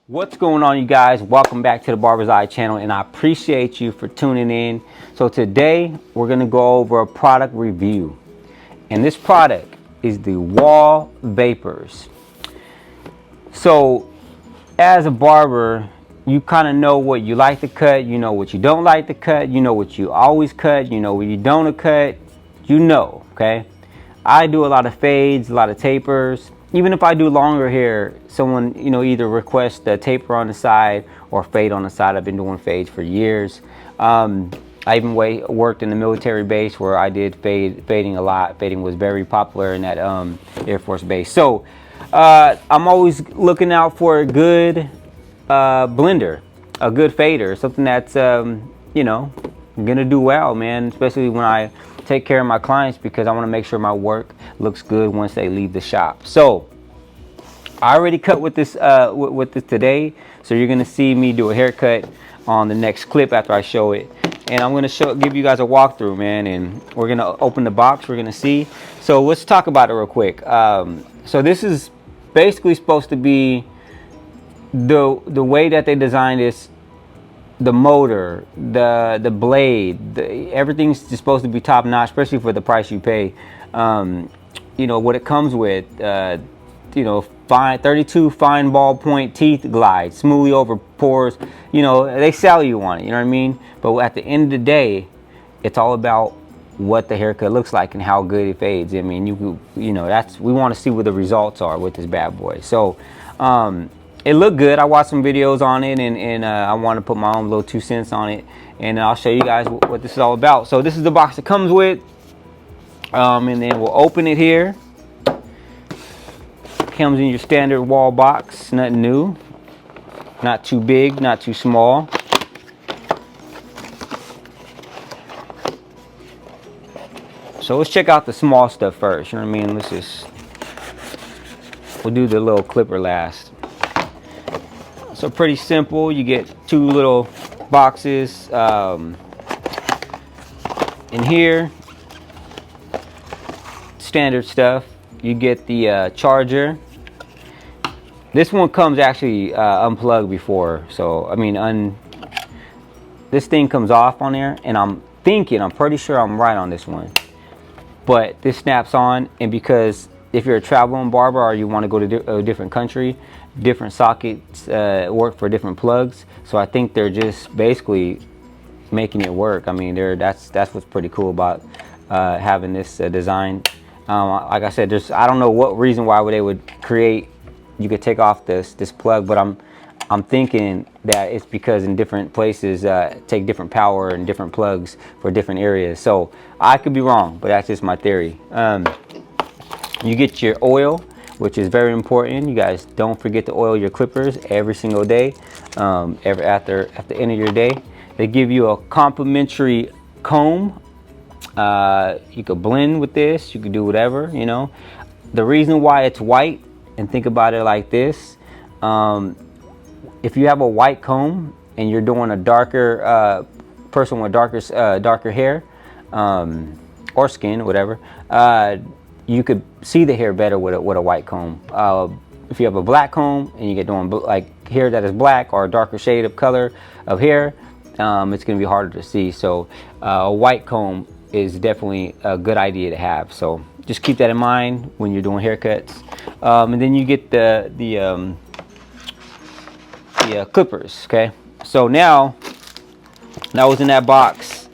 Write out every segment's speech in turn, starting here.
What's going on, you guys? Welcome back to the Barber's Eye channel, and I appreciate you for tuning in. So today we're going to go over a product review, and this product is the whal vapors. So as a barber, you kind of know what you like to cut, you know what you don't like to cut, you know what you always cut, you know what you don't cut, okay? I do a lot of fades, a lot of tapers. Even if I do longer hair, someone, either requests a taper on the side or fade on the side. I've been doing fades for years. I even worked in the military base where I did fading a lot. Fading was very popular in that Air Force base. So I'm always looking out for a good blender, a good fader, something that's, gonna do well, man, especially when I take care of my clients, because I want to make sure my work looks good once they leave the shop. So I already cut with this today, so you're gonna see me do a haircut on the next clip after I show it, and I'm gonna give you guys a walkthrough, man, and we're gonna open the box. We're gonna see. So let's talk about it real quick. So this is basically supposed to be the way that they designed this. The motor, the blade, everything's just supposed to be top notch, especially for the price you pay. What it comes with, 32 fine ballpoint teeth glide, smoothly over pores. They sell you on it, you know what I mean? But at the end of the day, it's all about what the haircut looks like and how good it fades. I mean, we want to see what the results are with this bad boy. So, it looked good. I watched some videos on it, and I want to put my own little 2 cents on it, and I'll show you guys what this is all about. So this is the box it comes with, and then we'll open it here. Comes in your standard whal box, nothing new, not too big, not too small. So let's check out the small stuff first, you know what I mean? We'll do the little clipper last. So pretty simple. You get 2 little boxes in here. Standard stuff. You get the charger. This one comes actually unplugged before. So this thing comes off on there, and I'm pretty sure I'm right on this one. But this snaps on, and because if you're a traveling barber or you want to go to a different country, different sockets work for different plugs. So I think they're just basically making it work. I mean, that's what's pretty cool about having this design. Like I said, I don't know what reason why they would create. You could take off this plug, but I'm thinking that it's because in different places take different power and different plugs for different areas. So I could be wrong, but that's just my theory. You get your oil, which is very important. You guys don't forget to oil your clippers every single day. At the end of your day, they give you a complimentary comb. You could blend with this. You could do whatever. The reason why it's white, and think about it like this: if you have a white comb and you're doing a darker person with darker hair or skin, whatever. You could see the hair better with a white comb. If you have a black comb and you get doing like hair that is black or a darker shade of color of hair, it's going to be harder to see. So a white comb is definitely a good idea to have. So just keep that in mind when you're doing haircuts. And then you get the clippers. Okay. So now that was in that box.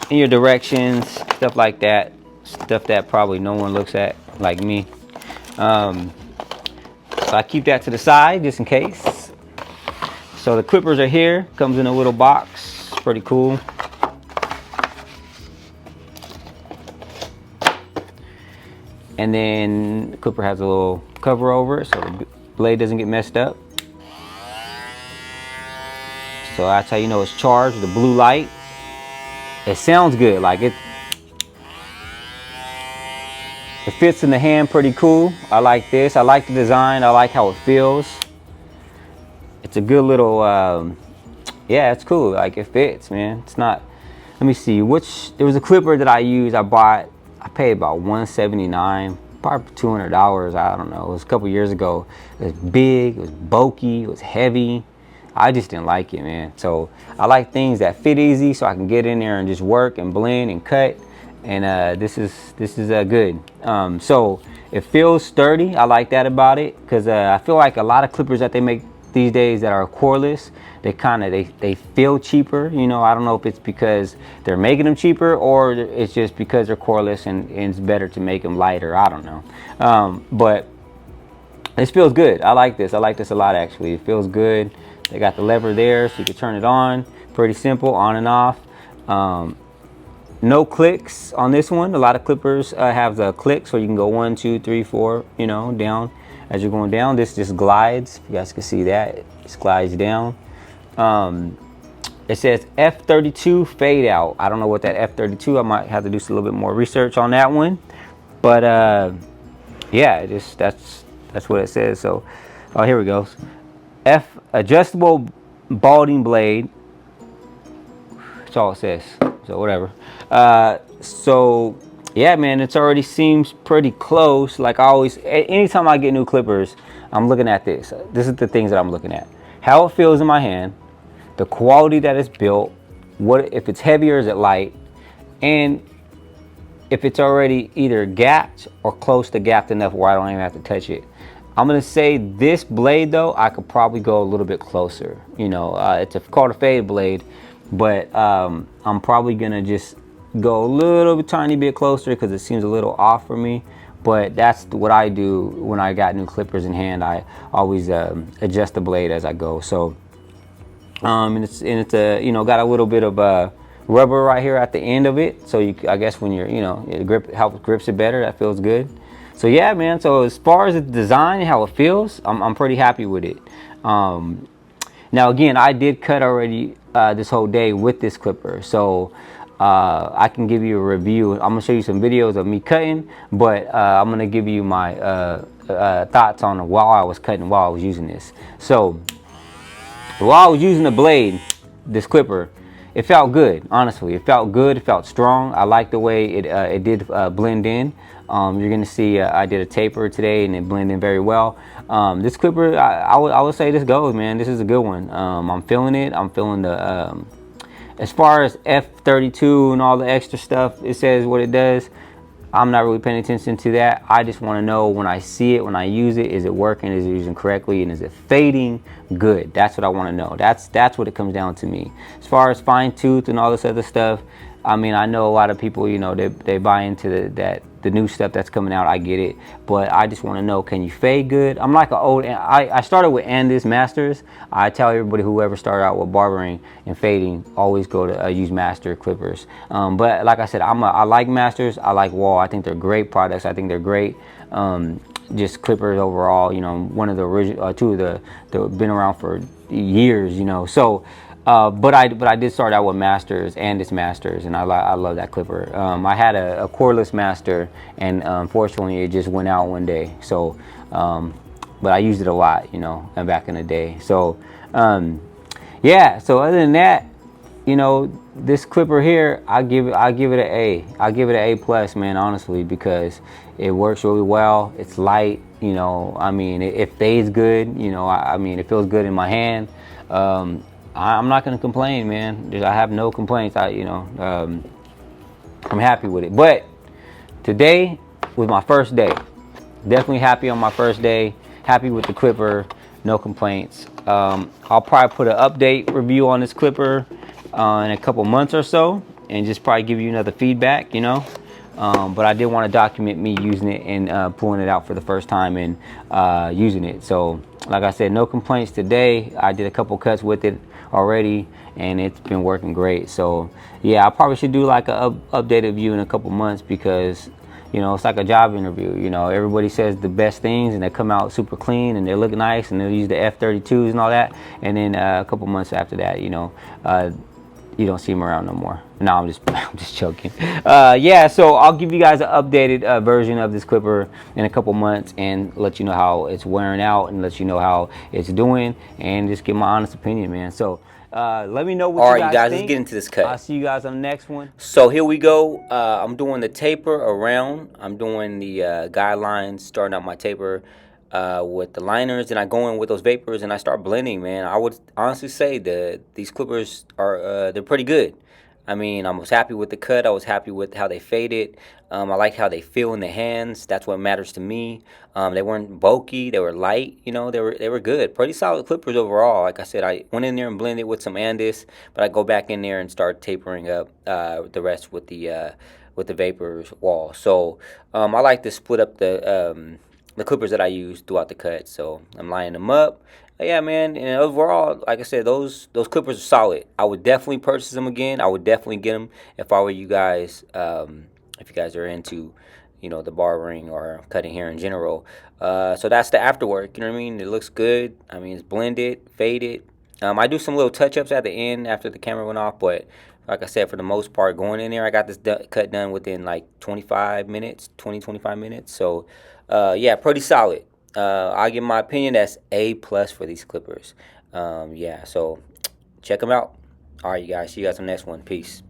In your directions, stuff like that. Stuff that probably no one looks at like me. So I keep that to the side just in case. So the clippers are here. Comes in a little box. Pretty cool. And then the clipper has a little cover over it so the blade doesn't get messed up. So that's how you know it's charged. The blue light. It sounds good. Like it fits in the hand pretty cool. I like this. I like the design. I like how it feels. It's a good little, yeah, it's cool. Like it fits, man. It's not, let me see, there was a clipper that I used. I paid about $179 probably $200. I don't know. It was a couple years ago. It was big, it was bulky, it was heavy. I just didn't like it, man. So I like things that fit easy, so I can get in there and just work and blend and cut. And this is good. So it feels sturdy. I like that about it, because I feel like a lot of clippers that they make these days that are cordless, they feel cheaper. You know, I don't know if it's because they're making them cheaper, or it's just because they're cordless and it's better to make them lighter. I don't know. But this feels good. I like this. I like this a lot, actually. It feels good. They got the lever there, so you can turn it on. Pretty simple, on and off. No clicks on this one. A lot of clippers have the click, so you can go 1, 2, 3, 4, you know, down as you're going down. This just glides. You guys can see that. It just glides down. It says F32 fade out. I don't know what that F32. I might have to do a little bit more research on that one. But yeah, that's what it says. So, oh, here we go. F adjustable balding blade. That's all it says. So whatever. So yeah, man, it's already seems pretty close. Like I always, anytime I get new clippers, I'm looking at this. This is the things that I'm looking at. How it feels in my hand, the quality that it's built, what if it's heavy or is it light, and if it's already either gapped or close to gapped enough where I don't even have to touch it. I'm gonna say this blade though, I could probably go a little bit closer. You know, it's called a fade blade, but I'm probably gonna just go a little bit, tiny bit closer, because it seems a little off for me. But that's what I do when I got new clippers in hand. I always adjust the blade as I go. So and it's you know, got a little bit of rubber right here at the end of it. So I guess when you're, you know, it grips it better. That feels good. So yeah, man. So as far as the design and how it feels, I'm pretty happy with it. Now again, I did cut already this whole day with this clipper, so I can give you a review. I'm gonna show you some videos of me cutting, but I'm gonna give you my thoughts on while I was cutting, while I was using this. So while I was using the blade, this clipper, it felt good. Honestly, it felt good. It felt strong. I like the way it did blend in. You're gonna see I did a taper today and it blended in very well. This clipper, I would say this goes, man. This is a good one. I'm feeling it. I'm feeling the as far as F32 and all the extra stuff, it says what it does. I'm not really paying attention to that. I just want to know when I see it, when I use it, is it working? Is it using correctly? And is it fading good? That's what I want to know. That's what it comes down to me. As far as fine tooth and all this other stuff, I mean, I know a lot of people, you know, they buy into the new stuff that's coming out. I get it, but I just want to know, can you fade good? I'm like an old. I started with Andis Masters. I tell everybody, whoever started out with barbering and fading, always go to use Master clippers. But like I said, I like Masters. I like Wall. I think they're great products. I think they're great. Just clippers overall. You know, one of the original, two of the been around for years. You know, so. But I did start out with Masters, and it's Masters, and I love that clipper. I had a cordless Master, and unfortunately it just went out one day. So, but I used it a lot, you know, back in the day. So, yeah. So other than that, you know, this clipper here, I give it an A. I give it an A+, man, honestly, because it works really well. It's light, you know. I mean, it fades good, you know. I mean, it feels good in my hand. I'm not going to complain, man. I have no complaints. I'm happy with it. But today was my first day. Definitely happy on my first day. Happy with the clipper. No complaints. I'll probably put an update review on this clipper in a couple months or so, and just probably give you another feedback, you know. But I did want to document me using it and pulling it out for the first time and using it. So, like I said, no complaints today. I did a couple cuts with it already, and it's been working great. So yeah, I probably should do like a updated view in a couple months, because you know, it's like a job interview. You know, everybody says the best things and they come out super clean and they look nice and they'll use the F32s and all that, and then a couple months after that, you know, you don't see them around no more. No, I'm just joking. Yeah, so I'll give you guys an updated version of this clipper in a couple months and let you know how it's wearing out and let you know how it's doing, and just give my honest opinion, man. So Let me know what All you right, you guys guys, let's think. get into this I'll cut. see you guys on the next one. So here we go. I'm doing the taper around. I'm doing the guidelines, starting out my taper with the liners, and I go in with those vapors, and I start blending. Man, I would honestly say that these clippers are they're pretty good. I mean, I was happy with the cut. I was happy with how they faded. I like how they feel in the hands. That's what matters to me. They weren't bulky. They were light. You know, they were good. Pretty solid clippers overall. Like I said, I went in there and blended with some Andis, but I go back in there and start tapering up the rest with the vapors wall. So I like to split up the clippers that I use throughout the cut. So I'm lining them up. Yeah, man. And overall, like I said, those clippers are solid. I would definitely purchase them again. I would definitely get them if I were you guys. If you guys are into, the barbering or cutting hair in general. So that's the afterwork. You know what I mean? It looks good. I mean, it's blended, faded. I do some little touch ups at the end after the camera went off, but like I said, for the most part, going in there, I got this cut done within like 25 minutes, 25 minutes. So, yeah, pretty solid. I give my opinion that's A+ for these clippers. Yeah, so check them out. All right, you guys. See you guys on the next one. Peace.